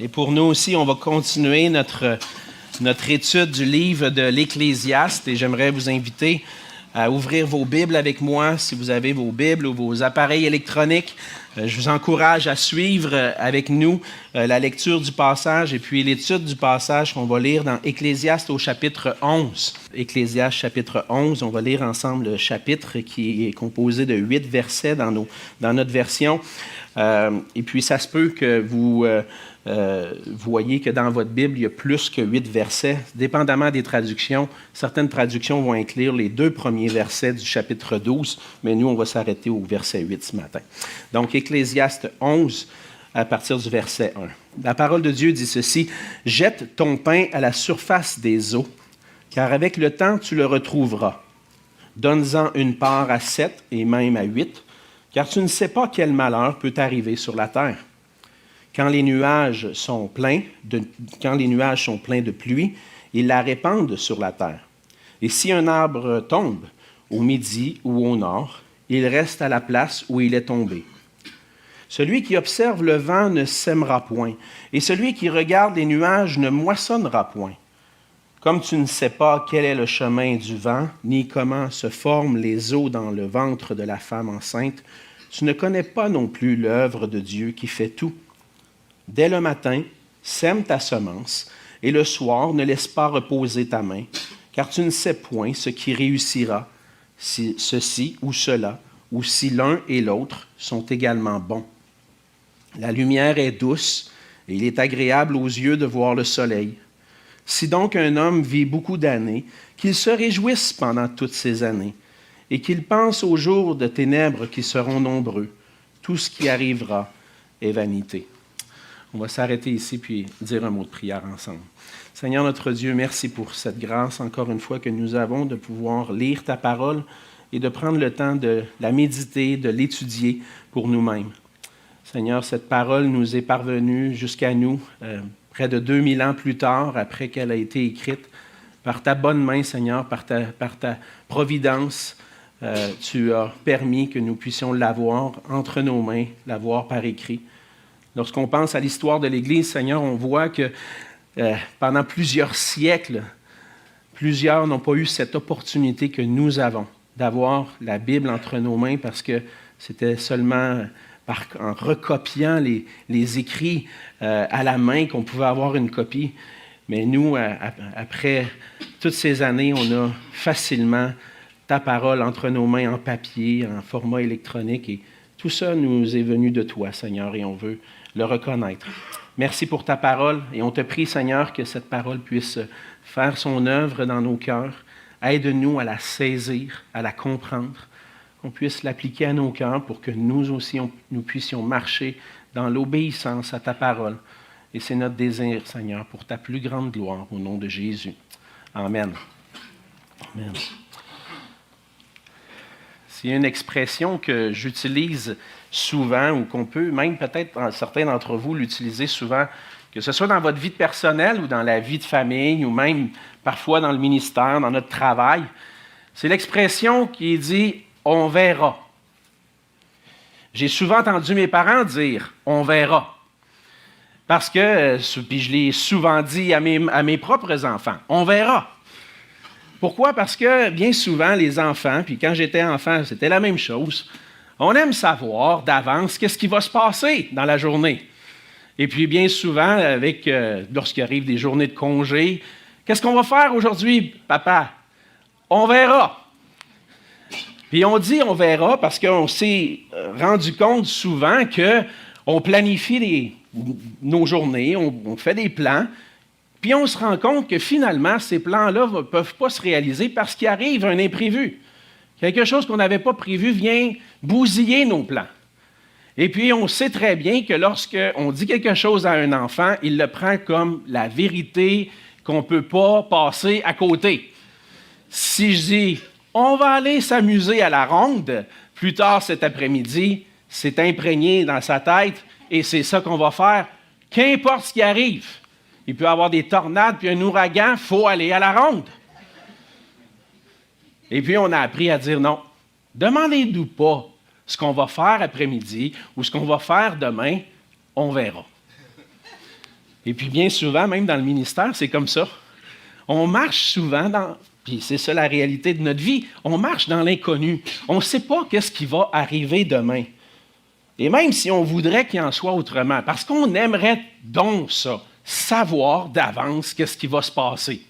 Et pour nous aussi, on va continuer notre étude du livre de l'Ecclésiaste et j'aimerais vous inviter à ouvrir vos Bibles avec moi, si vous avez vos Bibles ou vos appareils électroniques. Je vous encourage à suivre avec nous la lecture du passage et puis l'étude du passage qu'on va lire dans Ecclésiaste au chapitre 11. Ecclésiaste chapitre 11, on va lire ensemble le chapitre qui est composé de 8 versets dans notre version. Et puis ça se peut que vous voyez que dans votre Bible, il y a plus que 8 versets. Dépendamment des traductions, certaines traductions vont inclure les 2 premiers versets du chapitre 12, mais nous, on va s'arrêter au verset 8 ce matin. Donc, Ecclésiaste 11, à partir du verset 1. La parole de Dieu dit ceci: « Jette ton pain à la surface des eaux, car avec le temps, tu le retrouveras. Donne-en une part à 7 et même à 8, car tu ne sais pas quel malheur peut arriver sur la terre. Quand les nuages sont pleins de pluie, ils la répandent sur la terre. Et si un arbre tombe au midi ou au nord, il reste à la place où il est tombé. Celui qui observe le vent ne sèmera point, et celui qui regarde les nuages ne moissonnera point. Comme tu ne sais pas quel est le chemin du vent, ni comment se forment les eaux dans le ventre de la femme enceinte, tu ne connais pas non plus l'œuvre de Dieu qui fait tout. Dès le matin, sème ta semence, et le soir, ne laisse pas reposer ta main, car tu ne sais point ce qui réussira, si ceci ou cela, ou si l'un et l'autre sont également bons. La lumière est douce, et il est agréable aux yeux de voir le soleil. Si donc un homme vit beaucoup d'années, qu'il se réjouisse pendant toutes ces années, et qu'il pense aux jours de ténèbres qui seront nombreux. Tout ce qui arrivera est vanité. » On va s'arrêter ici puis dire un mot de prière ensemble. Seigneur notre Dieu, merci pour cette grâce encore une fois que nous avons de pouvoir lire ta parole et de prendre le temps de la méditer, de l'étudier pour nous-mêmes. Seigneur, cette parole nous est parvenue jusqu'à nous près de 2000 ans plus tard, après qu'elle a été écrite. Par ta bonne main, Seigneur, par ta providence, tu as permis que nous puissions l'avoir entre nos mains, l'avoir par écrit. Lorsqu'on pense à l'histoire de l'Église, Seigneur, on voit que pendant plusieurs siècles, plusieurs n'ont pas eu cette opportunité que nous avons d'avoir la Bible entre nos mains parce que c'était seulement en recopiant les écrits à la main qu'on pouvait avoir une copie. Mais nous, après toutes ces années, on a facilement ta parole entre nos mains en papier, en format électronique. Et tout ça nous est venu de toi, Seigneur, et on veut le reconnaître. Merci pour ta parole et on te prie, Seigneur, que cette parole puisse faire son œuvre dans nos cœurs. Aide-nous à la saisir, à la comprendre, qu'on puisse l'appliquer à nos cœurs pour que nous aussi, nous puissions marcher dans l'obéissance à ta parole. Et c'est notre désir, Seigneur, pour ta plus grande gloire, au nom de Jésus. Amen. Amen. C'est une expression que j'utilise souvent ou qu'on peut, même peut-être certains d'entre vous l'utiliser souvent, que ce soit dans votre vie personnelle ou dans la vie de famille ou même parfois dans le ministère, dans notre travail. C'est l'expression qui dit « on verra ». J'ai souvent entendu mes parents dire « on verra ». Parce que, puis je l'ai souvent dit à mes propres enfants, « on verra ». Pourquoi? Parce que bien souvent, les enfants, puis quand j'étais enfant, c'était la même chose, on aime savoir d'avance qu'est-ce qui va se passer dans la journée. Et puis bien souvent, lorsqu'il arrive des journées de congé, qu'est-ce qu'on va faire aujourd'hui, papa? On verra. Puis on dit on verra parce qu'on s'est rendu compte souvent qu'on planifie nos journées, on fait des plans, puis on se rend compte que finalement, ces plans-là ne peuvent pas se réaliser parce qu'il arrive un imprévu. Quelque chose qu'on n'avait pas prévu vient bousiller nos plans. Et puis, on sait très bien que lorsqu'on dit quelque chose à un enfant, il le prend comme la vérité qu'on ne peut pas passer à côté. Si je dis « on va aller s'amuser à la ronde plus tard cet après-midi », c'est imprégné dans sa tête et c'est ça qu'on va faire, qu'importe ce qui arrive. Il peut y avoir des tornades puis un ouragan, il faut aller à la ronde. Et puis, on a appris à dire non. Demandez-nous pas ce qu'on va faire après-midi ou ce qu'on va faire demain, on verra. Et puis bien souvent, même dans le ministère, c'est comme ça. On marche souvent puis c'est ça la réalité de notre vie, on marche dans l'inconnu. On ne sait pas qu'est-ce qui va arriver demain. Et même si on voudrait qu'il en soit autrement, parce qu'on aimerait donc ça, savoir d'avance qu'est-ce qui va se passer.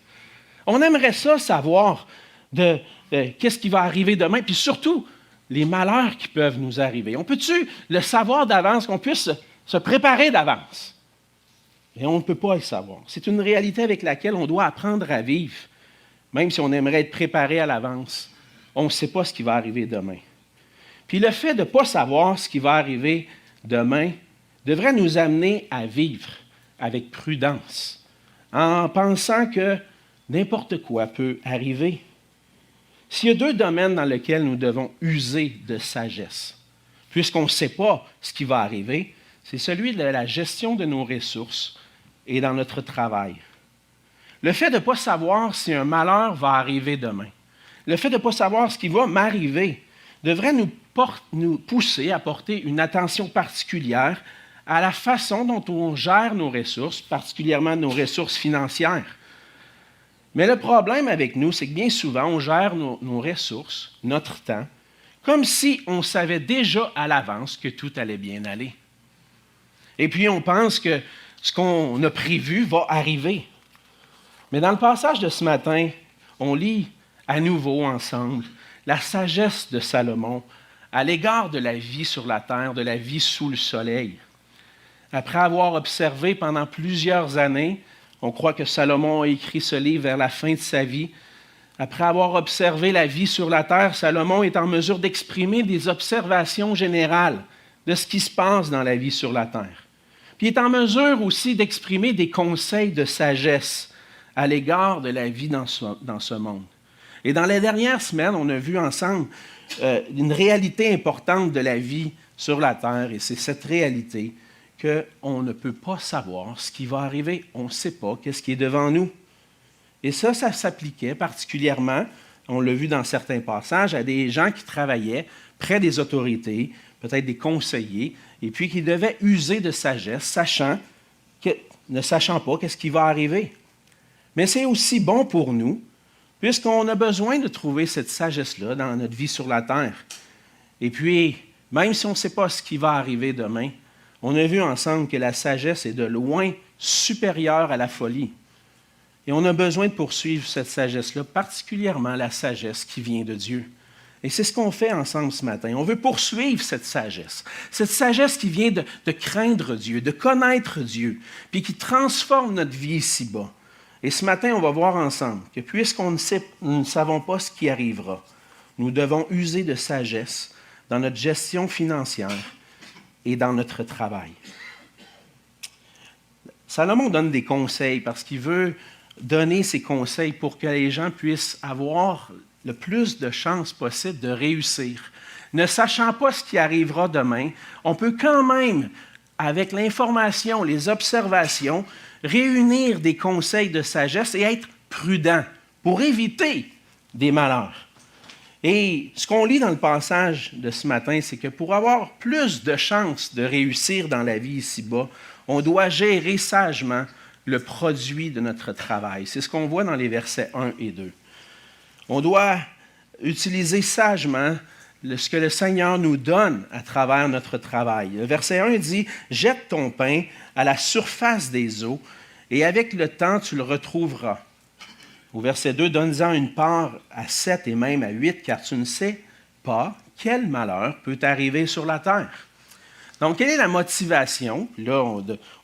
On aimerait ça savoir qu'est-ce qui va arriver demain, puis surtout les malheurs qui peuvent nous arriver. On peut-tu le savoir d'avance, qu'on puisse se préparer d'avance? Et on ne peut pas le savoir. C'est une réalité avec laquelle on doit apprendre à vivre, même si on aimerait être préparé à l'avance. On ne sait pas ce qui va arriver demain. Puis le fait de ne pas savoir ce qui va arriver demain devrait nous amener à vivre avec prudence, en pensant que n'importe quoi peut arriver. S'il y a deux domaines dans lesquels nous devons user de sagesse, puisqu'on ne sait pas ce qui va arriver, c'est celui de la gestion de nos ressources et dans notre travail. Le fait de ne pas savoir si un malheur va arriver demain, le fait de ne pas savoir ce qui va m'arriver, devrait nous pousser à porter une attention particulière à la façon dont on gère nos ressources, particulièrement nos ressources financières. Mais le problème avec nous, c'est que bien souvent, on gère nos ressources, notre temps, comme si on savait déjà à l'avance que tout allait bien aller. Et puis, on pense que ce qu'on a prévu va arriver. Mais dans le passage de ce matin, on lit à nouveau ensemble la sagesse de Salomon à l'égard de la vie sur la terre, de la vie sous le soleil. Après avoir observé pendant plusieurs années, on croit que Salomon a écrit ce livre vers la fin de sa vie. Après avoir observé la vie sur la terre, Salomon est en mesure d'exprimer des observations générales de ce qui se passe dans la vie sur la terre. Puis il est en mesure aussi d'exprimer des conseils de sagesse à l'égard de la vie dans ce monde. Et dans les dernières semaines, on a vu ensemble une réalité importante de la vie sur la terre, et c'est cette réalité qu'on ne peut pas savoir ce qui va arriver. On ne sait pas qu'est-ce qui est devant nous. Et ça s'appliquait particulièrement, on l'a vu dans certains passages, à des gens qui travaillaient près des autorités, peut-être des conseillers, et puis qui devaient user de sagesse, ne sachant pas qu'est-ce qui va arriver. Mais c'est aussi bon pour nous, puisqu'on a besoin de trouver cette sagesse-là dans notre vie sur la terre. Et puis, même si on ne sait pas ce qui va arriver demain, on a vu ensemble que la sagesse est de loin supérieure à la folie. Et on a besoin de poursuivre cette sagesse-là, particulièrement la sagesse qui vient de Dieu. Et c'est ce qu'on fait ensemble ce matin. On veut poursuivre cette sagesse qui vient de craindre Dieu, de connaître Dieu, puis qui transforme notre vie ici-bas. Et ce matin, on va voir ensemble que puisqu'on nous ne savons pas ce qui arrivera, nous devons user de sagesse dans notre gestion financière et dans notre travail. Salomon donne des conseils parce qu'il veut donner ses conseils pour que les gens puissent avoir le plus de chances possible de réussir. Ne sachant pas ce qui arrivera demain, on peut quand même, avec l'information, les observations, réunir des conseils de sagesse et être prudent pour éviter des malheurs. Et ce qu'on lit dans le passage de ce matin, c'est que pour avoir plus de chances de réussir dans la vie ici-bas, on doit gérer sagement le produit de notre travail. C'est ce qu'on voit dans les versets 1 et 2. On doit utiliser sagement ce que le Seigneur nous donne à travers notre travail. Le verset 1 dit « Jette ton pain à la surface des eaux, et avec le temps, tu le retrouveras. » Au verset 2, « Donne-en une part à 7 et même à 8, car tu ne sais pas quel malheur peut arriver sur la terre. » Donc, quelle est la motivation? Là,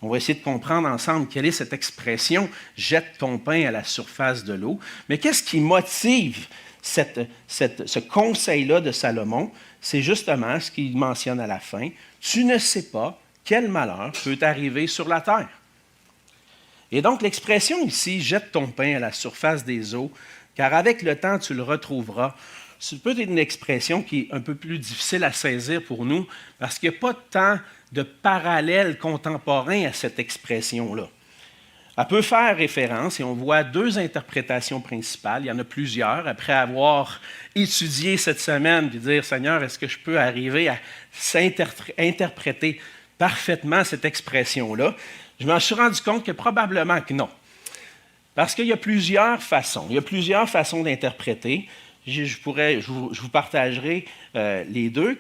on va essayer de comprendre ensemble quelle est cette expression « Jette ton pain à la surface de l'eau ». Mais qu'est-ce qui motive ce conseil-là de Salomon? C'est justement ce qu'il mentionne à la fin. « Tu ne sais pas quel malheur peut arriver sur la terre. » Et donc, l'expression ici, « Jette ton pain à la surface des eaux, car avec le temps, tu le retrouveras », c'est peut-être une expression qui est un peu plus difficile à saisir pour nous, parce qu'il n'y a pas tant de parallèles contemporains à cette expression-là. Elle peut faire référence, et on voit deux interprétations principales, il y en a plusieurs, après avoir étudié cette semaine, puis dire, Seigneur, est-ce que je peux arriver à interpréter parfaitement cette expression-là? Je m'en suis rendu compte que probablement que non. Parce qu'il y a plusieurs façons. Il y a plusieurs façons d'interpréter. Je vous partagerai les deux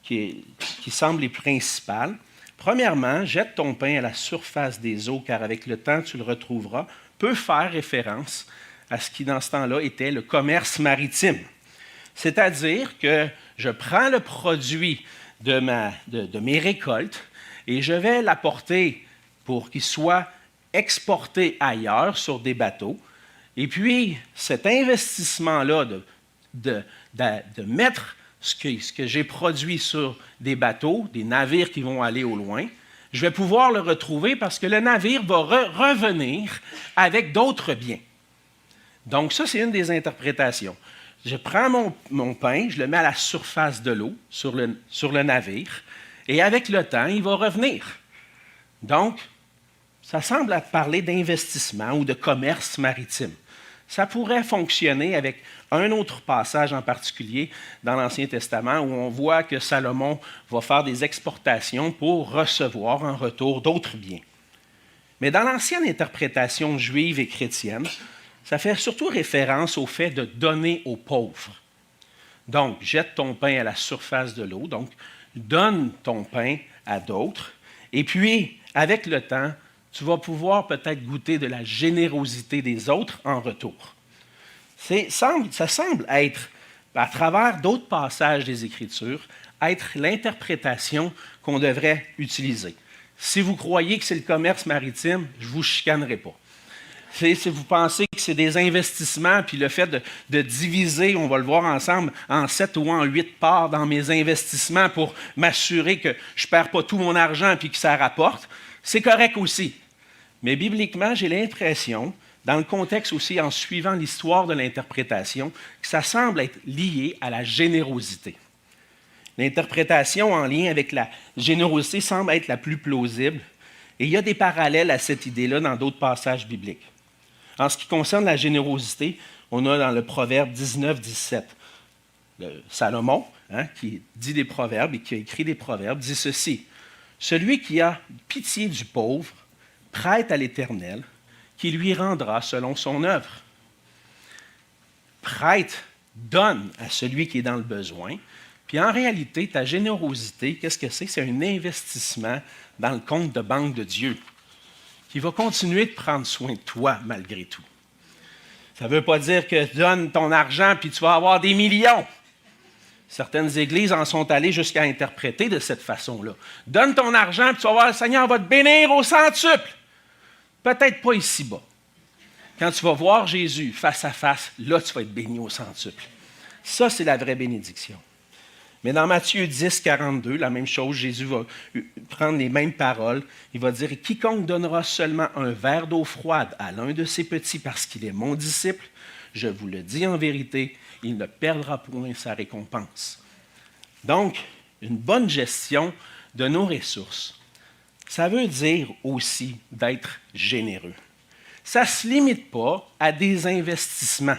qui semblent les principales. Premièrement, jette ton pain à la surface des eaux, car avec le temps tu le retrouveras, peut faire référence à ce qui, dans ce temps-là, était le commerce maritime. C'est-à-dire que je prends le produit de mes récoltes et je vais l'apporter pour qu'il soit exporté ailleurs sur des bateaux. Et puis, cet investissement-là de mettre ce que j'ai produit sur des bateaux, des navires qui vont aller au loin, je vais pouvoir le retrouver parce que le navire va revenir avec d'autres biens. Donc ça, c'est une des interprétations. Je prends mon pain, je le mets à la surface de l'eau, sur le navire, et avec le temps, il va revenir. Donc, ça semble parler d'investissement ou de commerce maritime. Ça pourrait fonctionner avec un autre passage en particulier dans l'Ancien Testament où on voit que Salomon va faire des exportations pour recevoir en retour d'autres biens. Mais dans l'ancienne interprétation juive et chrétienne, ça fait surtout référence au fait de donner aux pauvres. Donc, jette ton pain à la surface de l'eau, donc donne ton pain à d'autres, et puis, avec le temps, tu vas pouvoir peut-être goûter de la générosité des autres en retour. Ça semble être, à travers d'autres passages des Écritures, être l'interprétation qu'on devrait utiliser. Si vous croyez que c'est le commerce maritime, je ne vous chicanerai pas. Si vous pensez que c'est des investissements, puis le fait de diviser, on va le voir ensemble, en 7 ou en 8 parts dans mes investissements pour m'assurer que je ne perds pas tout mon argent puis que ça rapporte, c'est correct aussi. Mais bibliquement, j'ai l'impression, dans le contexte aussi, en suivant l'histoire de l'interprétation, que ça semble être lié à la générosité. L'interprétation en lien avec la générosité semble être la plus plausible, et il y a des parallèles à cette idée-là dans d'autres passages bibliques. En ce qui concerne la générosité, on a dans le Proverbe 19-17, Salomon, qui dit des proverbes et qui a écrit des proverbes, dit ceci: « Celui qui a pitié du pauvre prête à l'Éternel, qui lui rendra selon son œuvre. » Prête, donne à celui qui est dans le besoin. Puis en réalité, ta générosité, qu'est-ce que c'est? C'est un investissement dans le compte de banque de Dieu qui va continuer de prendre soin de toi malgré tout. Ça ne veut pas dire que donne ton argent puis tu vas avoir des millions. Certaines églises en sont allées jusqu'à interpréter de cette façon-là. Donne ton argent puis tu vas voir, le Seigneur va te bénir au centuple. Peut-être pas ici-bas. Quand tu vas voir Jésus face à face, là, tu vas être béni au centuple. Ça, c'est la vraie bénédiction. Mais dans Matthieu 10, 42, la même chose, Jésus va prendre les mêmes paroles. Il va dire « Quiconque donnera seulement un verre d'eau froide à l'un de ses petits parce qu'il est mon disciple, je vous le dis en vérité, il ne perdra point sa récompense. » Donc, une bonne gestion de nos ressources, ça veut dire aussi d'être généreux. Ça ne se limite pas à des investissements.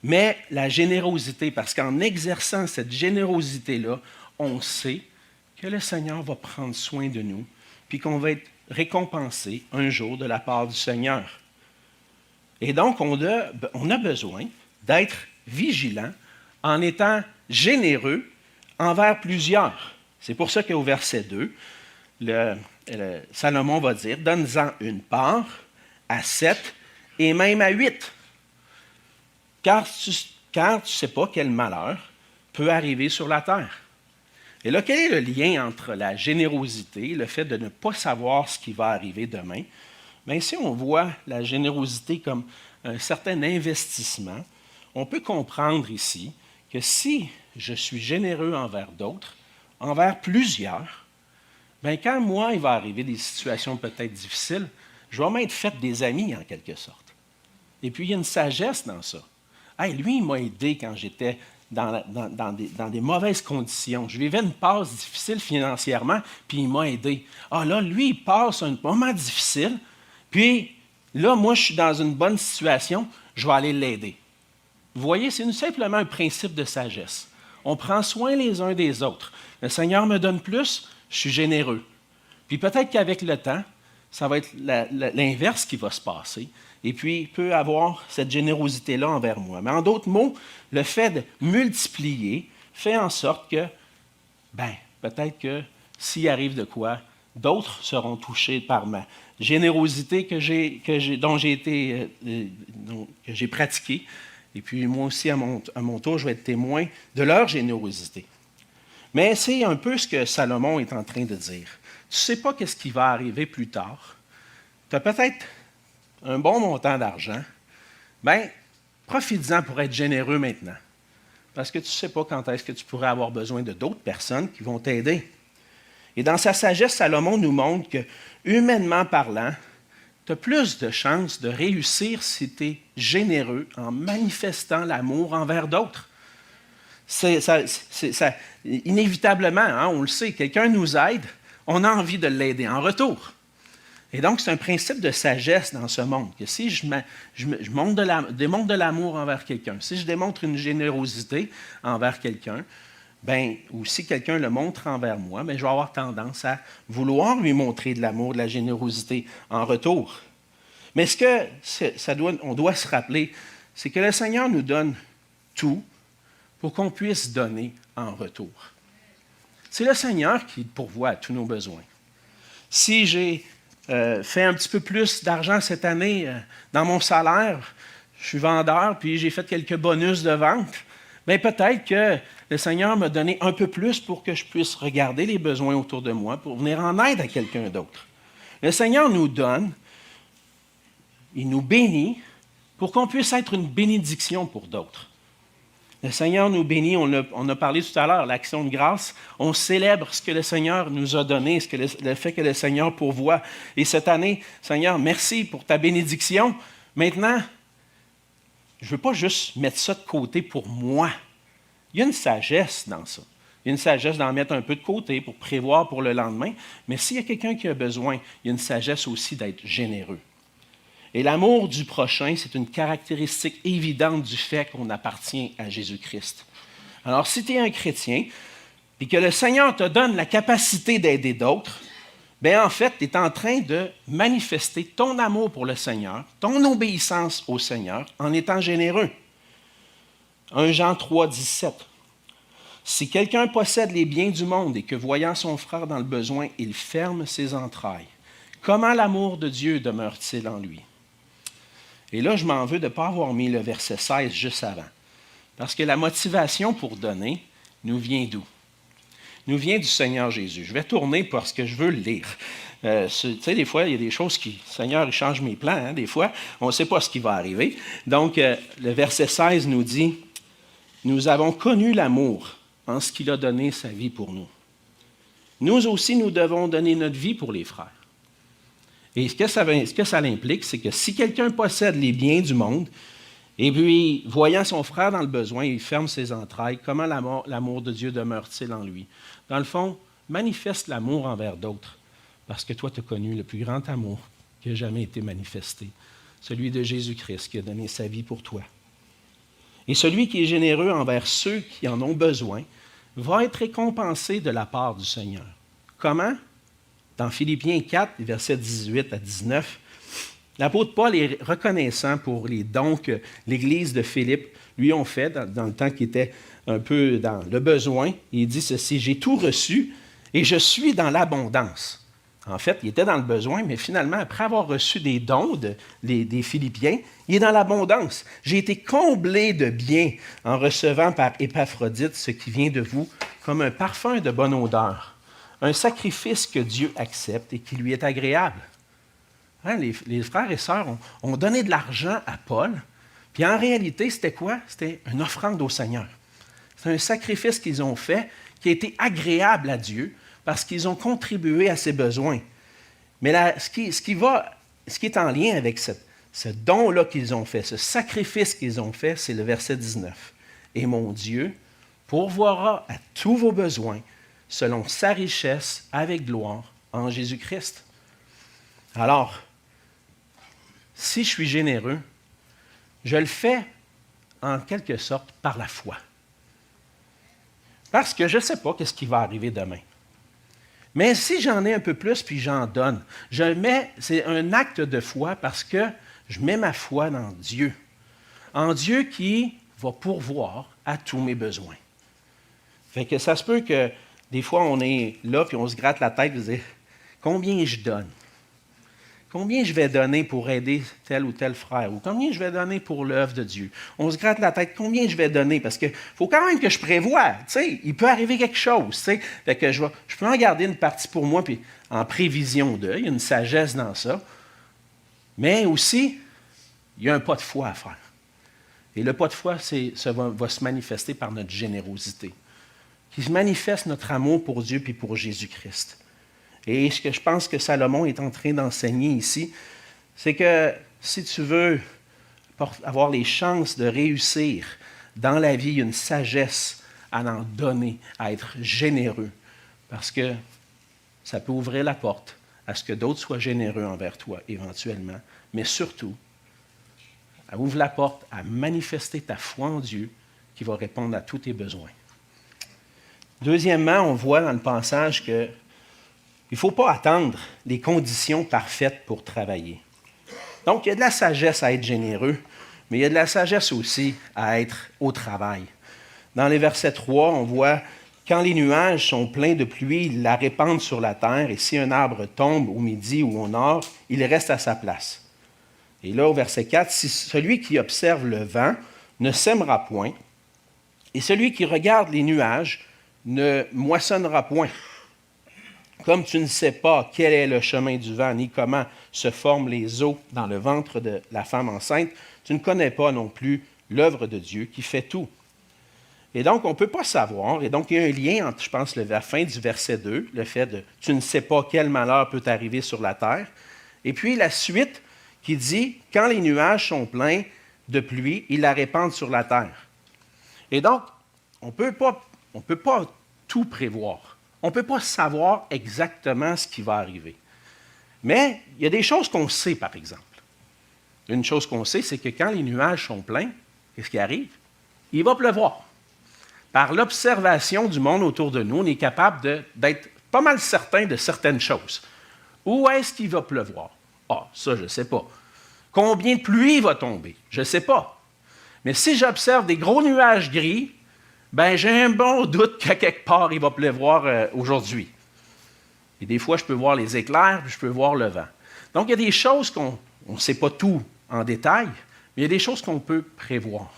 Mais la générosité, parce qu'en exerçant cette générosité-là, on sait que le Seigneur va prendre soin de nous, puis qu'on va être récompensé un jour de la part du Seigneur. Et donc, on a besoin d'être vigilant en étant généreux envers plusieurs. C'est pour ça qu'au verset 2, Salomon va dire « Donne-en une part à 7 et même à 8. » Car tu ne sais pas quel malheur peut arriver sur la terre. Et là, quel est le lien entre la générosité et le fait de ne pas savoir ce qui va arriver demain? Bien, si on voit la générosité comme un certain investissement, on peut comprendre ici que si je suis généreux envers d'autres, envers plusieurs, bien, quand moi, il va arriver des situations peut-être difficiles, je vais m'être fait des amis en quelque sorte. Et puis, il y a une sagesse dans ça. Hey, lui, il m'a aidé quand j'étais dans des mauvaises conditions. Je vivais une passe difficile financièrement, puis il m'a aidé. Ah là, lui, il passe un moment difficile, puis là, moi, je suis dans une bonne situation, je vais aller l'aider. Vous voyez, c'est simplement un principe de sagesse. On prend soin les uns des autres. Le Seigneur me donne plus, je suis généreux. Puis peut-être qu'avec le temps, ça va être l'inverse qui va se passer. Et puis, il peut avoir cette générosité-là envers moi. Mais en d'autres mots, le fait de multiplier fait en sorte que, peut-être que s'il arrive de quoi, d'autres seront touchés par ma générosité que j'ai pratiquée. Et puis, moi aussi, à mon tour, je vais être témoin de leur générosité. Mais c'est un peu ce que Salomon est en train de dire. Tu ne sais pas ce qui va arriver plus tard. Tu as peut-être un bon montant d'argent. Profites-en pour être généreux maintenant. Parce que tu ne sais pas quand est-ce que tu pourrais avoir besoin de d'autres personnes qui vont t'aider. Et dans sa sagesse, Salomon nous montre que, humainement parlant, tu as plus de chances de réussir si tu es généreux en manifestant l'amour envers d'autres. Inévitablement, on le sait, quelqu'un nous aide, on a envie de l'aider en retour. Et donc, c'est un principe de sagesse dans ce monde, que si je démontre de l'amour envers quelqu'un, si je démontre une générosité envers quelqu'un, ou si quelqu'un le montre envers moi, je vais avoir tendance à vouloir lui montrer de l'amour, de la générosité en retour. Mais on doit se rappeler, c'est que le Seigneur nous donne tout pour qu'on puisse donner en retour. C'est le Seigneur qui pourvoit à tous nos besoins. Si j'ai fait un petit peu plus d'argent cette année dans mon salaire, je suis vendeur, puis j'ai fait quelques bonus de vente, peut-être que le Seigneur m'a donné un peu plus pour que je puisse regarder les besoins autour de moi, pour venir en aide à quelqu'un d'autre. Le Seigneur nous donne, il nous bénit pour qu'on puisse être une bénédiction pour d'autres. Le Seigneur nous bénit, on a parlé tout à l'heure, l'action de grâce, on célèbre ce que le Seigneur nous a donné, le fait que le Seigneur pourvoit. Et cette année, Seigneur, merci pour ta bénédiction. Maintenant, je ne veux pas juste mettre ça de côté pour moi. Il y a une sagesse dans ça. Il y a une sagesse d'en mettre un peu de côté pour prévoir pour le lendemain. Mais s'il y a quelqu'un qui a besoin, il y a une sagesse aussi d'être généreux. Et l'amour du prochain, c'est une caractéristique évidente du fait qu'on appartient à Jésus-Christ. Alors, si tu es un chrétien et que le Seigneur te donne la capacité d'aider d'autres, en fait, tu es en train de manifester ton amour pour le Seigneur, ton obéissance au Seigneur en étant généreux. 1 Jean 3, 17. Si quelqu'un possède les biens du monde et que, voyant son frère dans le besoin, il ferme ses entrailles, comment l'amour de Dieu demeure-t-il en lui? Et là, je m'en veux de ne pas avoir mis le verset 16 juste avant. Parce que la motivation pour donner nous vient d'où? Nous vient du Seigneur Jésus. Je vais tourner parce que je veux le lire. Tu sais, des fois, il y a des choses qui... Le Seigneur, il change mes plans, des fois. On ne sait pas ce qui va arriver. Donc, le verset 16 nous dit, « Nous avons connu l'amour en ce qu'il a donné sa vie pour nous. Nous aussi, nous devons donner notre vie pour les frères. » Et ce que ça implique, c'est que si quelqu'un possède les biens du monde, et puis, voyant son frère dans le besoin, il ferme ses entrailles, comment l'amour de Dieu demeure-t-il en lui? Dans le fond, manifeste l'amour envers d'autres, parce que toi, tu as connu le plus grand amour qui a jamais été manifesté, celui de Jésus-Christ qui a donné sa vie pour toi. Et celui qui est généreux envers ceux qui en ont besoin va être récompensé de la part du Seigneur. Comment? Dans Philippiens 4, versets 18 à 19, l'apôtre Paul est reconnaissant pour les dons que l'Église de Philippe lui ont fait dans le temps qu'il était un peu dans le besoin. Il dit ceci, « J'ai tout reçu et je suis dans l'abondance. » En fait, il était dans le besoin, mais finalement, après avoir reçu des dons des Philippiens, il est dans l'abondance. « J'ai été comblé de biens en recevant par Épaphrodite ce qui vient de vous comme un parfum de bonne odeur. » Un sacrifice que Dieu accepte et qui lui est agréable. Les frères et sœurs ont donné de l'argent à Paul, puis en réalité, c'était quoi? C'était une offrande au Seigneur. C'est un sacrifice qu'ils ont fait qui a été agréable à Dieu parce qu'ils ont contribué à ses besoins. Mais là, ce qui est en lien avec ce don-là qu'ils ont fait, ce sacrifice qu'ils ont fait, c'est le verset 19. « Et mon Dieu pourvoira à tous vos besoins selon sa richesse avec gloire en Jésus-Christ. » Alors, si je suis généreux, je le fais en quelque sorte par la foi. Parce que je ne sais pas ce qui va arriver demain. Mais si j'en ai un peu plus, puis j'en donne, c'est un acte de foi parce que je mets ma foi dans Dieu. En Dieu qui va pourvoir à tous mes besoins. Fait que ça se peut que des fois, on est là, puis on se gratte la tête et se dit « Combien je donne? Combien je vais donner pour aider tel ou tel frère? Ou combien je vais donner pour l'œuvre de Dieu? » On se gratte la tête, combien je vais donner? Parce qu'il faut quand même que je prévoie. Il peut arriver quelque chose. Fait que je peux en garder une partie pour moi, puis en prévision d'eux. Il y a une sagesse dans ça. Mais aussi, il y a un pas de foi à faire. Et le pas de foi, ça va se manifester par notre générosité, qui se manifeste notre amour pour Dieu et pour Jésus-Christ. Et ce que je pense que Salomon est en train d'enseigner ici, c'est que si tu veux avoir les chances de réussir dans la vie, il y a une sagesse à en donner, à être généreux, parce que ça peut ouvrir la porte à ce que d'autres soient généreux envers toi éventuellement, mais surtout, ça ouvre la porte à manifester ta foi en Dieu qui va répondre à tous tes besoins. Deuxièmement, on voit dans le passage qu'il ne faut pas attendre les conditions parfaites pour travailler. Donc, il y a de la sagesse à être généreux, mais il y a de la sagesse aussi à être au travail. Dans les versets 3, on voit « Quand les nuages sont pleins de pluie, ils la répandent sur la terre, et si un arbre tombe au midi ou au nord, il reste à sa place. » Et là, au verset 4, « Si celui qui observe le vent ne sèmera point, et celui qui regarde les nuages ne moissonnera point. Comme tu ne sais pas quel est le chemin du vent, ni comment se forment les eaux dans le ventre de la femme enceinte, tu ne connais pas non plus l'œuvre de Dieu qui fait tout. » Et donc, on ne peut pas savoir. Et donc, il y a un lien entre, je pense, la fin du verset 2, le fait de « tu ne sais pas quel malheur peut arriver sur la terre », et puis la suite qui dit « quand les nuages sont pleins de pluie, ils la répandent sur la terre ». Et donc, on ne peut pas tout prévoir. On ne peut pas savoir exactement ce qui va arriver. Mais il y a des choses qu'on sait, par exemple. Une chose qu'on sait, c'est que quand les nuages sont pleins, qu'est-ce qui arrive? Il va pleuvoir. Par l'observation du monde autour de nous, on est capable d'être pas mal certain de certaines choses. Où est-ce qu'il va pleuvoir? Ah, ça, je ne sais pas. Combien de pluie va tomber? Je ne sais pas. Mais si j'observe des gros nuages gris, ben j'ai un bon doute qu'à quelque part, il va pleuvoir aujourd'hui. Et des fois, je peux voir les éclairs, puis je peux voir le vent. Donc, il y a des choses qu'on ne sait pas tout en détail, mais il y a des choses qu'on peut prévoir.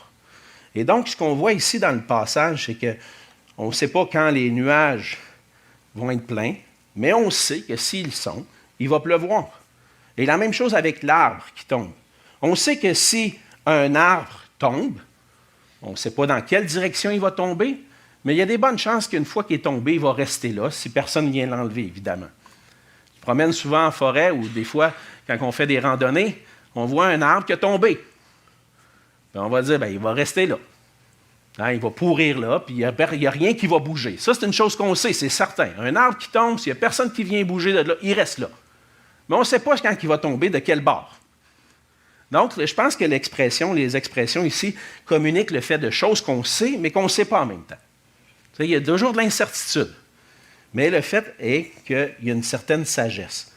Et donc, ce qu'on voit ici dans le passage, c'est qu'on ne sait pas quand les nuages vont être pleins, mais on sait que s'ils sont, il va pleuvoir. Et la même chose avec l'arbre qui tombe. On sait que si un arbre tombe, on ne sait pas dans quelle direction il va tomber, mais il y a des bonnes chances qu'une fois qu'il est tombé, il va rester là, si personne ne vient l'enlever, évidemment. Je me promène souvent en forêt, ou des fois, quand on fait des randonnées, on voit un arbre qui a tombé. Puis on va dire, bien, il va rester là. Hein, il va pourrir là, puis il n'y a rien qui va bouger. Ça, c'est une chose qu'on sait, c'est certain. Un arbre qui tombe, s'il n'y a personne qui vient bouger de là, il reste là. Mais on ne sait pas quand il va tomber, de quel bord. Donc, je pense que les expressions ici communiquent le fait de choses qu'on sait, mais qu'on ne sait pas en même temps. Il y a toujours de l'incertitude. Mais le fait est qu'il y a une certaine sagesse.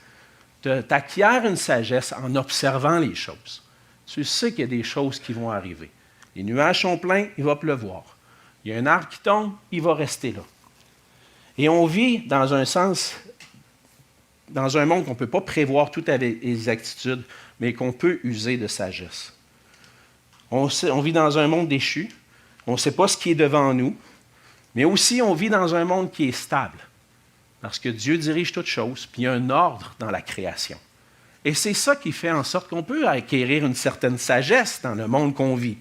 Tu acquiers une sagesse en observant les choses. Tu sais qu'il y a des choses qui vont arriver. Les nuages sont pleins, il va pleuvoir. Il y a un arbre qui tombe, il va rester là. Et on vit dans un sens, dans un monde qu'on ne peut pas prévoir tout avec exactitude, mais qu'on peut user de sagesse. On vit dans un monde déchu, on ne sait pas ce qui est devant nous, mais aussi on vit dans un monde qui est stable, parce que Dieu dirige toutes choses, puis il y a un ordre dans la création. Et c'est ça qui fait en sorte qu'on peut acquérir une certaine sagesse dans le monde qu'on vit.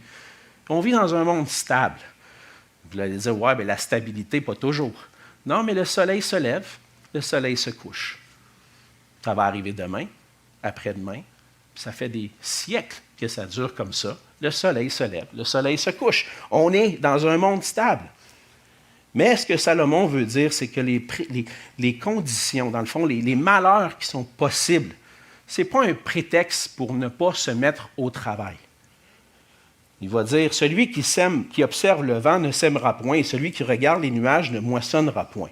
On vit dans un monde stable. Vous allez dire, ouais, mais la stabilité, pas toujours. Non, mais le soleil se lève, le soleil se couche. Ça va arriver demain, après-demain. Ça fait des siècles que ça dure comme ça. Le soleil se lève, le soleil se couche. On est dans un monde stable. Mais ce que Salomon veut dire, c'est que les conditions, dans le fond, les malheurs qui sont possibles, ce n'est pas un prétexte pour ne pas se mettre au travail. Il va dire, celui qui observe le vent ne sèmera point, et celui qui regarde les nuages ne moissonnera point.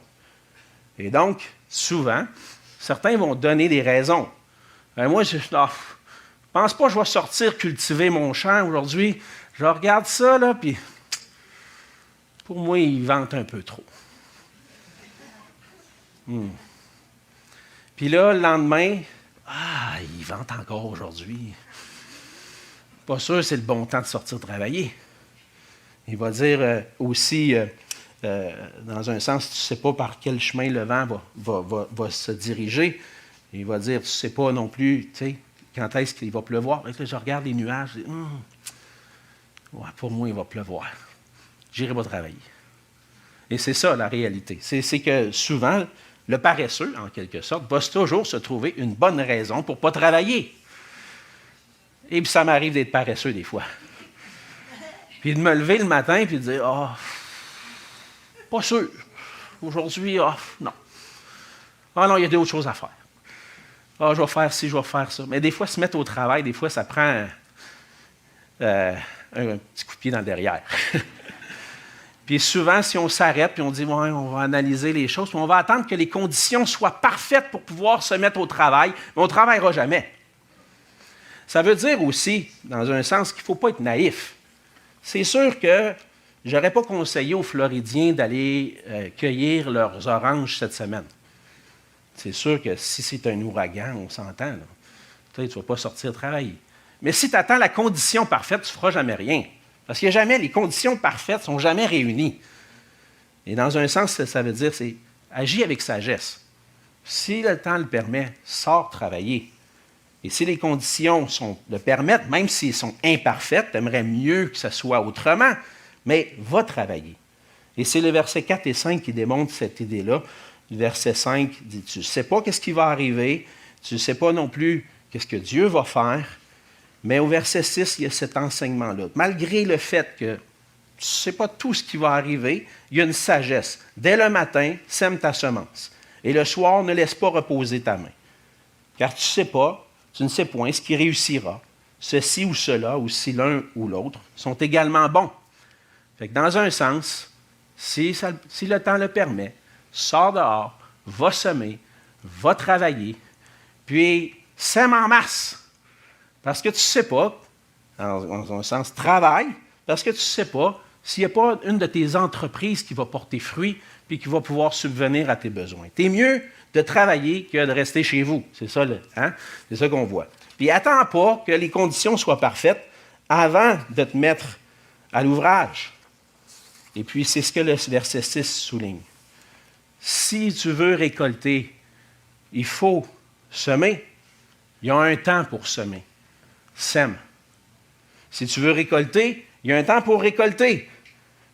Et donc, souvent, certains vont donner des raisons. Moi, je ne pense pas que je vais sortir cultiver mon champ aujourd'hui. Je regarde ça, là, puis pour moi, ils vantent un peu trop. Puis là, le lendemain, ils vantent encore aujourd'hui. Pas sûr que c'est le bon temps de sortir travailler. Il va dire aussi, dans un sens, tu ne sais pas par quel chemin le vent va se diriger. Il va dire, tu ne sais pas non plus, tu sais, quand est-ce qu'il va pleuvoir. Et là, je regarde les nuages, je dis, ouais, pour moi, il va pleuvoir. Je n'irai pas travailler. Et c'est ça, la réalité. C'est que souvent, le paresseux, en quelque sorte, va toujours se trouver une bonne raison pour ne pas travailler. Et puis, ça m'arrive d'être paresseux des fois. Puis de me lever le matin et de dire, pas sûr. Aujourd'hui, non. Non, il y a d'autres choses à faire. Je vais faire ci, je vais faire ça. Mais des fois, se mettre au travail, des fois, ça prend un petit coup de pied dans le derrière. Puis souvent, si on s'arrête, puis on dit, ouais, on va analyser les choses, puis on va attendre que les conditions soient parfaites pour pouvoir se mettre au travail, mais on ne travaillera jamais. Ça veut dire aussi, dans un sens, qu'il ne faut pas être naïf. C'est sûr que je n'aurais pas conseillé aux Floridiens d'aller cueillir leurs oranges cette semaine. C'est sûr que si c'est un ouragan, on s'entend, là. Tu ne vas pas sortir travailler. Mais si tu attends la condition parfaite, tu ne feras jamais rien. Parce que les conditions parfaites ne sont jamais réunies. Et dans un sens, ça veut dire, c'est agis avec sagesse. Si le temps le permet, sors travailler. Et si les conditions le permettent, même s'ils sont imparfaites, tu aimerais mieux que ce soit autrement, mais va travailler. Et c'est le verset 4 et 5 qui démontrent cette idée-là. Le verset 5 dit, tu ne sais pas qu'est-ce qui va arriver, tu ne sais pas non plus qu'est-ce que Dieu va faire, mais au verset 6, il y a cet enseignement-là. Malgré le fait que tu ne sais pas tout ce qui va arriver, il y a une sagesse. Dès le matin, sème ta semence. Et le soir, ne laisse pas reposer ta main. Car tu ne sais point ce qui réussira. Ceci ou cela, ou si l'un ou l'autre, sont également bons. Fait que dans un sens, si le temps le permet, sors dehors, va semer, va travailler, puis sème en masse. Parce que tu ne sais pas, dans un sens, travaille, parce que tu ne sais pas s'il n'y a pas une de tes entreprises qui va porter fruit puis qui va pouvoir subvenir à tes besoins. C'est mieux de travailler que de rester chez vous. C'est ça, c'est ça qu'on voit. Puis attends pas que les conditions soient parfaites avant de te mettre à l'ouvrage. Et puis, c'est ce que le verset 6 souligne. Si tu veux récolter, il faut semer. Il y a un temps pour semer. Sème. Si tu veux récolter, il y a un temps pour récolter.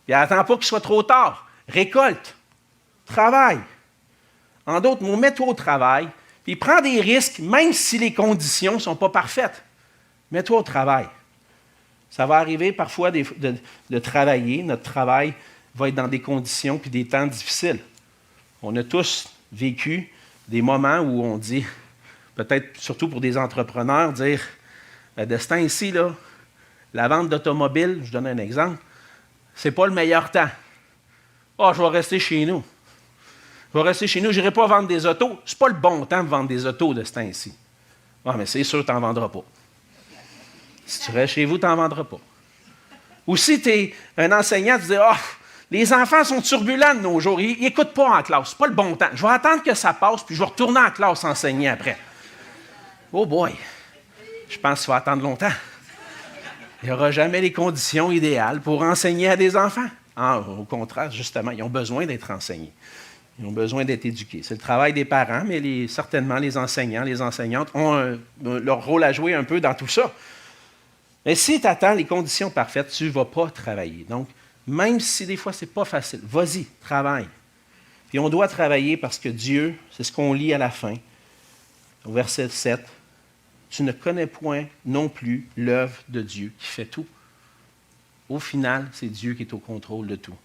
Puis attends pas qu'il soit trop tard. Récolte. Travaille. En d'autres mots, mets-toi au travail, puis prends des risques, même si les conditions ne sont pas parfaites. Mets-toi au travail. Ça va arriver parfois de travailler. Notre travail va être dans des conditions puis des temps difficiles. On a tous vécu des moments où on dit, peut-être surtout pour des entrepreneurs, dire, de ce temps-ci, là, la vente d'automobiles, je donne un exemple, c'est pas le meilleur temps. Je vais rester chez nous. Je vais rester chez nous, je n'irai pas vendre des autos. Ce n'est pas le bon temps de vendre des autos de ce temps-ci. Mais c'est sûr que tu n'en vendras pas. Si tu restes chez vous, tu n'en vendras pas. Ou si tu es un enseignant, tu dis, les enfants sont turbulents de nos jours, ils n'écoutent pas en classe, ce n'est pas le bon temps. Je vais attendre que ça passe, puis je vais retourner en classe enseigner après. Oh boy, je pense que ça va attendre longtemps. Il n'y aura jamais les conditions idéales pour enseigner à des enfants. Au contraire, justement, ils ont besoin d'être enseignés. Ils ont besoin d'être éduqués. C'est le travail des parents, mais certainement les enseignants, les enseignantes ont leur rôle à jouer un peu dans tout ça. Mais si tu attends les conditions parfaites, tu ne vas pas travailler. Donc, même si des fois, ce n'est pas facile, vas-y, travaille. Puis on doit travailler parce que Dieu, c'est ce qu'on lit à la fin, au verset 7, tu ne connais point non plus l'œuvre de Dieu qui fait tout. Au final, c'est Dieu qui est au contrôle de tout.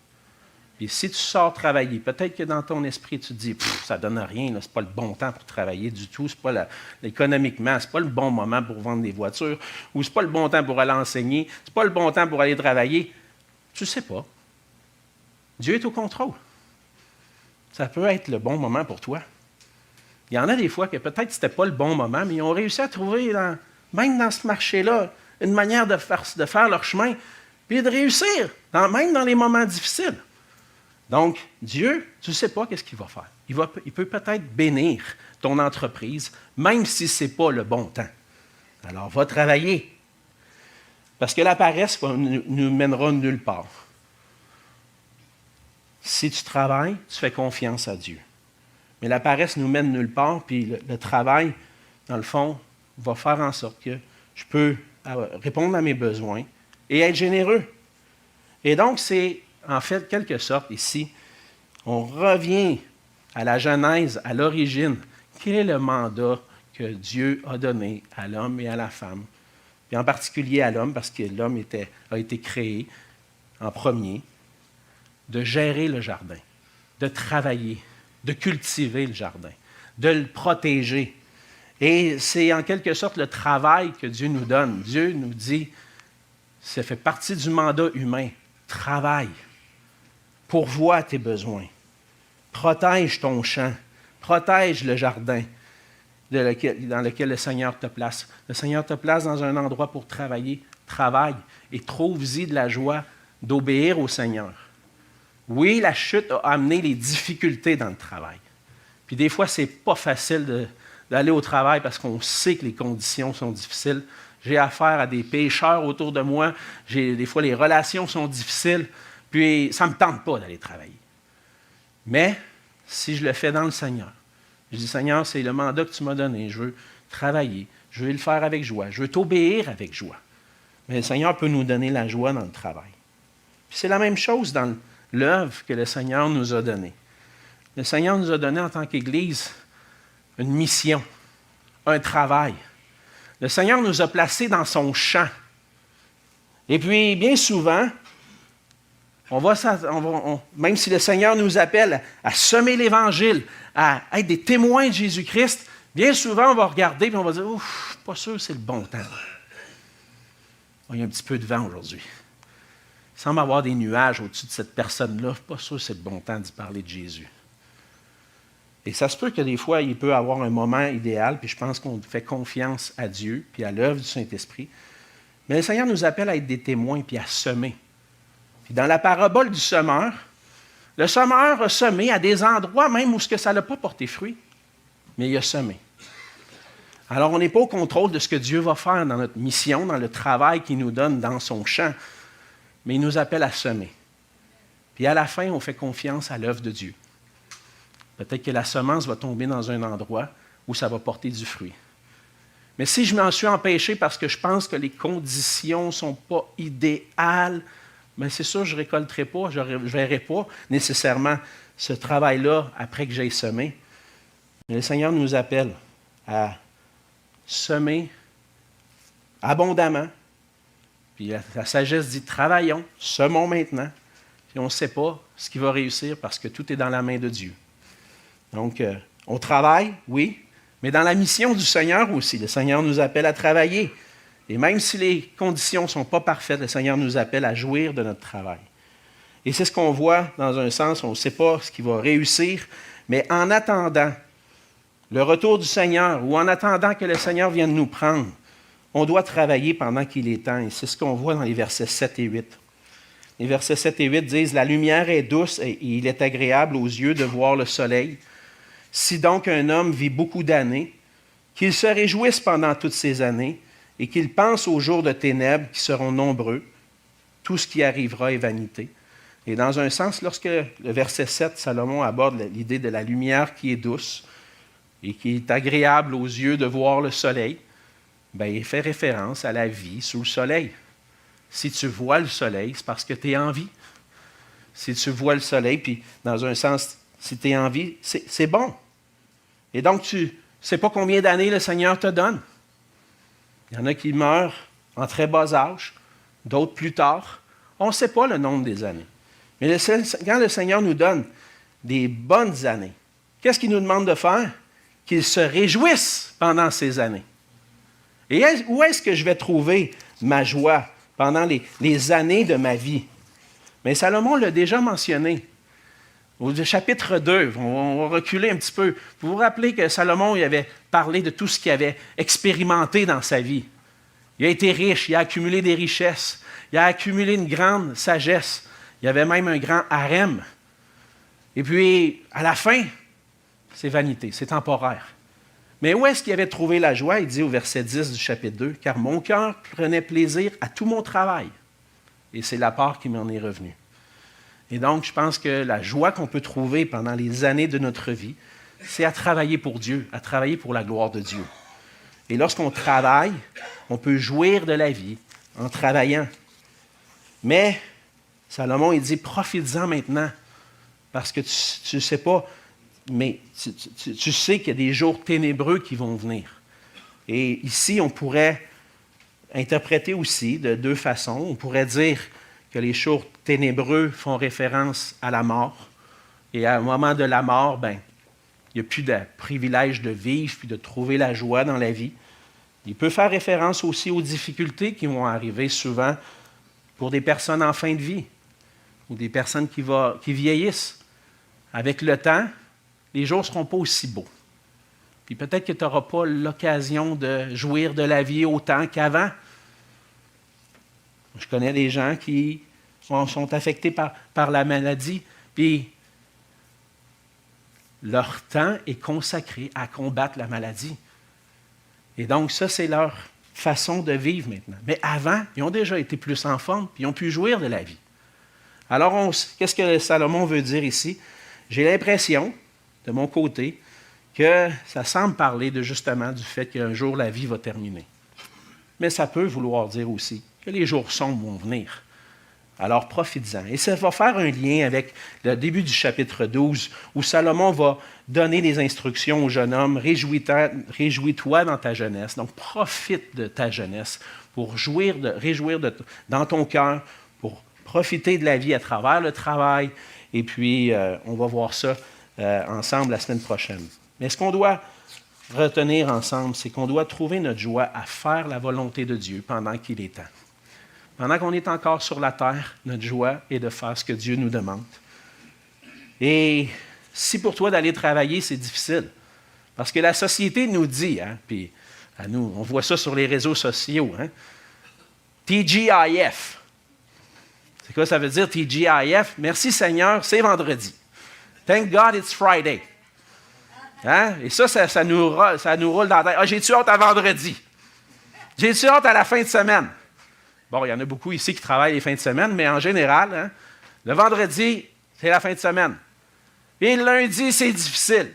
Et si tu sors travailler, peut-être que dans ton esprit, tu te dis, ça ne donne rien, ce n'est pas le bon temps pour travailler du tout, économiquement, ce n'est pas le bon moment pour vendre des voitures, ou ce n'est pas le bon temps pour aller enseigner, ce n'est pas le bon temps pour aller travailler. Tu ne sais pas. Dieu est au contrôle. Ça peut être le bon moment pour toi. Il y en a des fois que peut-être ce n'était pas le bon moment, mais ils ont réussi à trouver, même dans ce marché-là, une manière de faire leur chemin, puis de réussir, même dans les moments difficiles. Donc, Dieu, tu ne sais pas qu'est-ce qu'il va faire. Il peut peut-être bénir ton entreprise, même si ce n'est pas le bon temps. Alors, va travailler. Parce que la paresse nous mènera nulle part. Si tu travailles, tu fais confiance à Dieu. Mais la paresse nous mène nulle part, puis le travail, dans le fond, va faire en sorte que je peux répondre à mes besoins et être généreux. Et donc, c'est en fait, quelque sorte, ici, on revient à la genèse, à l'origine. Quel est le mandat que Dieu a donné à l'homme et à la femme? Puis en particulier à l'homme, parce que l'homme a été créé en premier, de gérer le jardin, de travailler, de cultiver le jardin, de le protéger. Et c'est en quelque sorte le travail que Dieu nous donne. Dieu nous dit, ça fait partie du mandat humain, travaille, pourvois tes besoins, protège ton champ, protège le jardin dans lequel le Seigneur te place. Le Seigneur te place dans un endroit pour travailler, travaille et trouve-y de la joie d'obéir au Seigneur. Oui, la chute a amené les difficultés dans le travail. Puis des fois, ce n'est pas facile d'aller au travail parce qu'on sait que les conditions sont difficiles. J'ai affaire à des pécheurs autour de moi. Des fois, les relations sont difficiles. Puis, ça ne me tente pas d'aller travailler. Mais, si je le fais dans le Seigneur, je dis, Seigneur, c'est le mandat que tu m'as donné. Je veux travailler. Je veux le faire avec joie. Je veux t'obéir avec joie. Mais le Seigneur peut nous donner la joie dans le travail. Puis c'est la même chose dans l'œuvre que le Seigneur nous a donnée. Le Seigneur nous a donné en tant qu'Église une mission, un travail. Le Seigneur nous a placés dans son champ. Et puis, bien souvent, même si le Seigneur nous appelle à semer l'Évangile, à être des témoins de Jésus-Christ, bien souvent, on va regarder et on va dire « Ouf, pas sûr que c'est le bon temps. Il y a un petit peu de vent aujourd'hui. Il semble avoir des nuages au-dessus de cette personne-là. Pas sûr que c'est le bon temps d'y parler de Jésus. » Et ça se peut que des fois, il peut y avoir un moment idéal, puis je pense qu'on fait confiance à Dieu, puis à l'œuvre du Saint-Esprit. Mais le Seigneur nous appelle à être des témoins, puis à semer. Puis dans la parabole du semeur, le semeur a semé à des endroits même où ça n'a pas porté fruit, mais il a semé. Alors, on n'est pas au contrôle de ce que Dieu va faire dans notre mission, dans le travail qu'il nous donne dans son champ, mais il nous appelle à semer. Puis à la fin, on fait confiance à l'œuvre de Dieu. Peut-être que la semence va tomber dans un endroit où ça va porter du fruit. Mais si je m'en suis empêché parce que je pense que les conditions ne sont pas idéales, bien c'est sûr, je ne récolterai pas, je ne verrai pas nécessairement ce travail-là après que j'aie semé. Mais le Seigneur nous appelle à semer abondamment. Puis la sagesse dit, travaillons, semons maintenant. Puis on ne sait pas ce qui va réussir parce que tout est dans la main de Dieu. Donc, on travaille, oui, mais dans la mission du Seigneur aussi. Le Seigneur nous appelle à travailler. Et même si les conditions ne sont pas parfaites, le Seigneur nous appelle à jouir de notre travail. Et c'est ce qu'on voit dans un sens, on ne sait pas ce qui va réussir, mais en attendant le retour du Seigneur ou en attendant que le Seigneur vienne nous prendre, on doit travailler pendant qu'il est temps. Et c'est ce qu'on voit dans les versets 7 et 8. Les versets 7 et 8 disent « La lumière est douce et il est agréable aux yeux de voir le soleil. Si donc un homme vit beaucoup d'années, qu'il se réjouisse pendant toutes ces années et qu'il pense aux jours de ténèbres qui seront nombreux, tout ce qui arrivera est vanité. » Et dans un sens, lorsque le verset 7, Salomon aborde l'idée de la lumière qui est douce et qui est agréable aux yeux de voir le soleil, bien, il fait référence à la vie sous le soleil. Si tu vois le soleil, c'est parce que tu es en vie. Si tu vois le soleil, puis dans un sens, si tu es en vie, c'est bon. Et donc, tu ne sais pas combien d'années le Seigneur te donne. Il y en a qui meurent en très bas âge, d'autres plus tard. On ne sait pas le nombre des années. Mais quand le Seigneur nous donne des bonnes années, qu'est-ce qu'il nous demande de faire? Qu'il se réjouisse pendant ces années. Et où est-ce que je vais trouver ma joie pendant les années de ma vie? Mais Salomon l'a déjà mentionné. Au chapitre 2, on va reculer un petit peu. Vous vous rappelez que Salomon il avait parlé de tout ce qu'il avait expérimenté dans sa vie. Il a été riche, il a accumulé des richesses, il a accumulé une grande sagesse. Il y avait même un grand harem. Et puis, à la fin, c'est vanité, c'est temporaire. Mais où est-ce qu'il avait trouvé la joie? Il dit au verset 10 du chapitre 2, « Car mon cœur prenait plaisir à tout mon travail, et c'est la part qui m'en est revenue. » Et donc, je pense que la joie qu'on peut trouver pendant les années de notre vie, c'est à travailler pour Dieu, à travailler pour la gloire de Dieu. Et lorsqu'on travaille, on peut jouir de la vie en travaillant. Mais, Salomon, il dit, profites-en maintenant, parce que tu ne sais pas, mais tu sais qu'il y a des jours ténébreux qui vont venir. Et ici, on pourrait interpréter aussi de deux façons. On pourrait dire que les jours ténébreux font référence à la mort. Et à un moment de la mort, il n'y a plus de privilège de vivre puis de trouver la joie dans la vie. Il peut faire référence aussi aux difficultés qui vont arriver souvent pour des personnes en fin de vie ou des personnes qui vieillissent. Avec le temps, les jours ne seront pas aussi beaux. Puis peut-être que tu n'auras pas l'occasion de jouir de la vie autant qu'avant. Je connais des gens qui sont affectés par la maladie, puis leur temps est consacré à combattre la maladie. Et donc, ça, c'est leur façon de vivre maintenant. Mais avant, ils ont déjà été plus en forme, puis ils ont pu jouir de la vie. Alors, qu'est-ce que Salomon veut dire ici? J'ai l'impression, de mon côté, que ça semble parler justement du fait qu'un jour, la vie va terminer. Mais ça peut vouloir dire aussi que les jours sombres vont venir. Alors, profites-en. Et ça va faire un lien avec le début du chapitre 12, où Salomon va donner des instructions au jeune homme. Réjouis-toi dans ta jeunesse. Donc, profite de ta jeunesse pour réjouir dans ton cœur, pour profiter de la vie à travers le travail. Et puis, on va voir ça ensemble la semaine prochaine. Mais ce qu'on doit retenir ensemble, c'est qu'on doit trouver notre joie à faire la volonté de Dieu pendant qu'il est temps. Pendant qu'on est encore sur la terre, notre joie est de faire ce que Dieu nous demande. Et si pour toi d'aller travailler, c'est difficile, parce que la société nous dit, puis à nous, on voit ça sur les réseaux sociaux, TGIF. C'est quoi ça veut dire, TGIF? Merci Seigneur, c'est vendredi. Thank God it's Friday. Et ça nous roule dans la tête. J'ai-tu hâte à vendredi? J'ai-tu hâte à la fin de semaine? Bon, il y en a beaucoup ici qui travaillent les fins de semaine, mais en général, le vendredi, c'est la fin de semaine. Et le lundi, c'est difficile.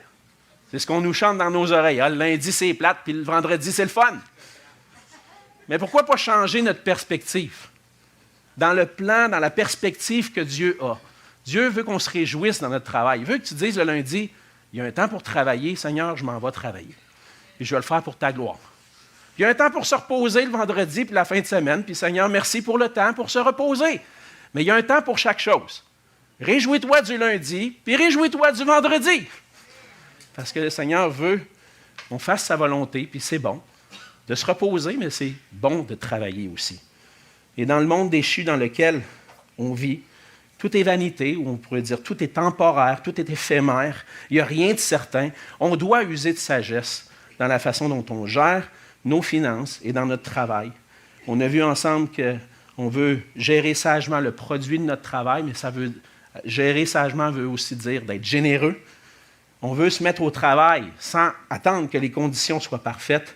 C'est ce qu'on nous chante dans nos oreilles. Le lundi, c'est plate, puis le vendredi, c'est le fun. Mais pourquoi pas changer notre perspective? Dans le plan, dans la perspective que Dieu a. Dieu veut qu'on se réjouisse dans notre travail. Il veut que tu dises le lundi, il y a un temps pour travailler, Seigneur, je m'en vais travailler. Et je vais le faire pour ta gloire. Il y a un temps pour se reposer le vendredi puis la fin de semaine, puis Seigneur, merci pour le temps pour se reposer. Mais il y a un temps pour chaque chose. Réjouis-toi du lundi, puis réjouis-toi du vendredi. Parce que le Seigneur veut qu'on fasse sa volonté, puis c'est bon de se reposer, mais c'est bon de travailler aussi. Et dans le monde déchu dans lequel on vit, tout est vanité, ou on pourrait dire tout est temporaire, tout est éphémère, il n'y a rien de certain. On doit user de sagesse dans la façon dont on gère nos finances et dans notre travail. On a vu ensemble qu'on veut gérer sagement le produit de notre travail, mais gérer sagement veut aussi dire d'être généreux. On veut se mettre au travail sans attendre que les conditions soient parfaites.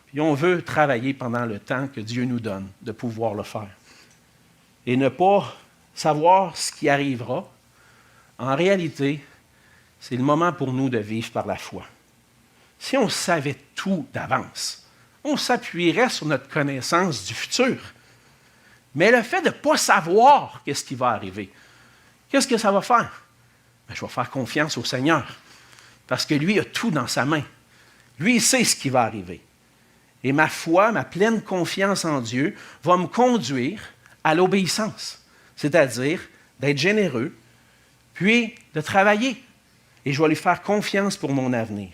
Puis on veut travailler pendant le temps que Dieu nous donne de pouvoir le faire. Et ne pas savoir ce qui arrivera, en réalité, c'est le moment pour nous de vivre par la foi. Si on savait tout d'avance, on s'appuierait sur notre connaissance du futur. Mais le fait de ne pas savoir qu'est-ce qui va arriver, qu'est-ce que ça va faire? Je vais faire confiance au Seigneur, parce que lui a tout dans sa main. Lui, il sait ce qui va arriver. Et ma foi, ma pleine confiance en Dieu va me conduire à l'obéissance, c'est-à-dire d'être généreux, puis de travailler. Et je vais lui faire confiance pour mon avenir.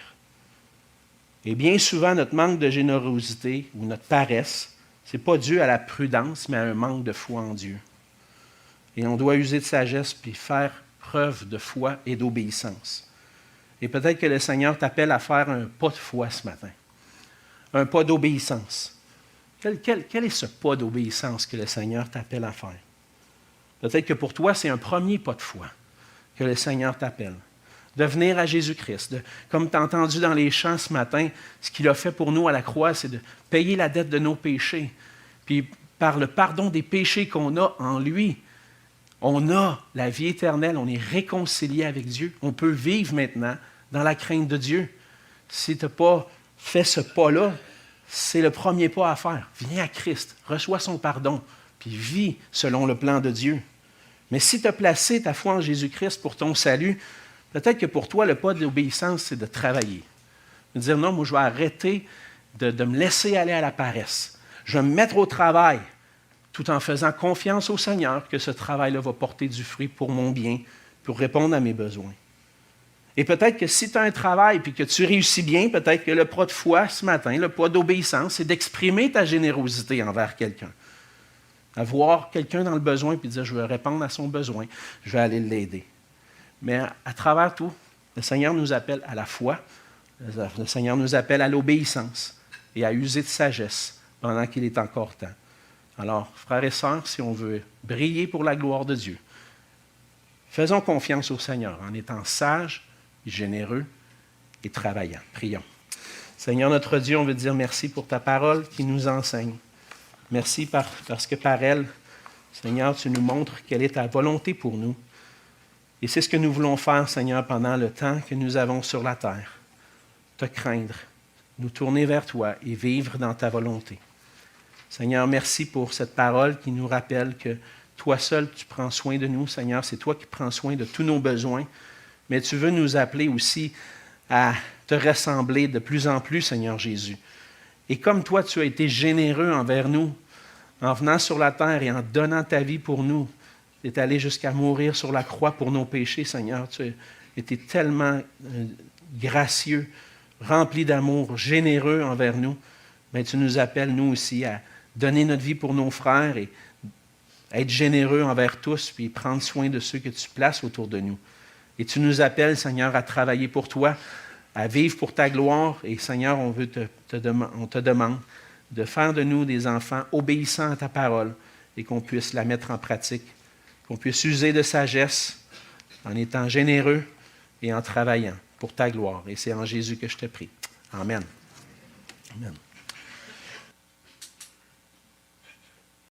Et bien souvent, notre manque de générosité ou notre paresse, ce n'est pas dû à la prudence, mais à un manque de foi en Dieu. Et on doit user de sagesse puis faire preuve de foi et d'obéissance. Et peut-être que le Seigneur t'appelle à faire un pas de foi ce matin, un pas d'obéissance. Quel est ce pas d'obéissance que le Seigneur t'appelle à faire? Peut-être que pour toi, c'est un premier pas de foi que le Seigneur t'appelle. De venir à Jésus-Christ. Comme tu as entendu dans les chants ce matin, ce qu'il a fait pour nous à la croix, c'est de payer la dette de nos péchés. Puis par le pardon des péchés qu'on a en lui, on a la vie éternelle, on est réconcilié avec Dieu. On peut vivre maintenant dans la crainte de Dieu. Si tu n'as pas fait ce pas-là, c'est le premier pas à faire. Viens à Christ, reçois son pardon, puis vis selon le plan de Dieu. Mais si tu as placé ta foi en Jésus-Christ pour ton salut, peut-être que pour toi, le pas d'obéissance, c'est de travailler. De dire non, moi je vais arrêter de me laisser aller à la paresse. Je vais me mettre au travail, tout en faisant confiance au Seigneur que ce travail-là va porter du fruit pour mon bien, pour répondre à mes besoins. Et peut-être que si tu as un travail et que tu réussis bien, peut-être que le pas de foi ce matin, le pas d'obéissance, c'est d'exprimer ta générosité envers quelqu'un. À voir quelqu'un dans le besoin et dire, je vais répondre à son besoin, je vais aller l'aider. Mais à travers tout, le Seigneur nous appelle à la foi, le Seigneur nous appelle à l'obéissance et à user de sagesse pendant qu'il est encore temps. Alors, frères et sœurs, si on veut briller pour la gloire de Dieu, faisons confiance au Seigneur en étant sages, généreux et travaillants. Prions. Seigneur notre Dieu, on veut te dire merci pour ta parole qui nous enseigne. Merci parce que par elle, Seigneur, tu nous montres quelle est ta volonté pour nous. Et c'est ce que nous voulons faire, Seigneur, pendant le temps que nous avons sur la terre. Te craindre, nous tourner vers toi et vivre dans ta volonté. Seigneur, merci pour cette parole qui nous rappelle que toi seul, tu prends soin de nous, Seigneur. C'est toi qui prends soin de tous nos besoins. Mais tu veux nous appeler aussi à te ressembler de plus en plus, Seigneur Jésus. Et comme toi, tu as été généreux envers nous, en venant sur la terre et en donnant ta vie pour nous, tu es allé jusqu'à mourir sur la croix pour nos péchés, Seigneur. Tu as été tellement gracieux, rempli d'amour, généreux envers nous. Mais tu nous appelles, nous aussi, à donner notre vie pour nos frères et être généreux envers tous, puis prendre soin de ceux que tu places autour de nous. Et tu nous appelles, Seigneur, à travailler pour toi, à vivre pour ta gloire. Et Seigneur, on te demande de faire de nous des enfants obéissants à ta parole et qu'on puisse la mettre en pratique, qu'on puisse user de sagesse en étant généreux et en travaillant pour ta gloire. Et c'est en Jésus que je te prie. Amen. Amen.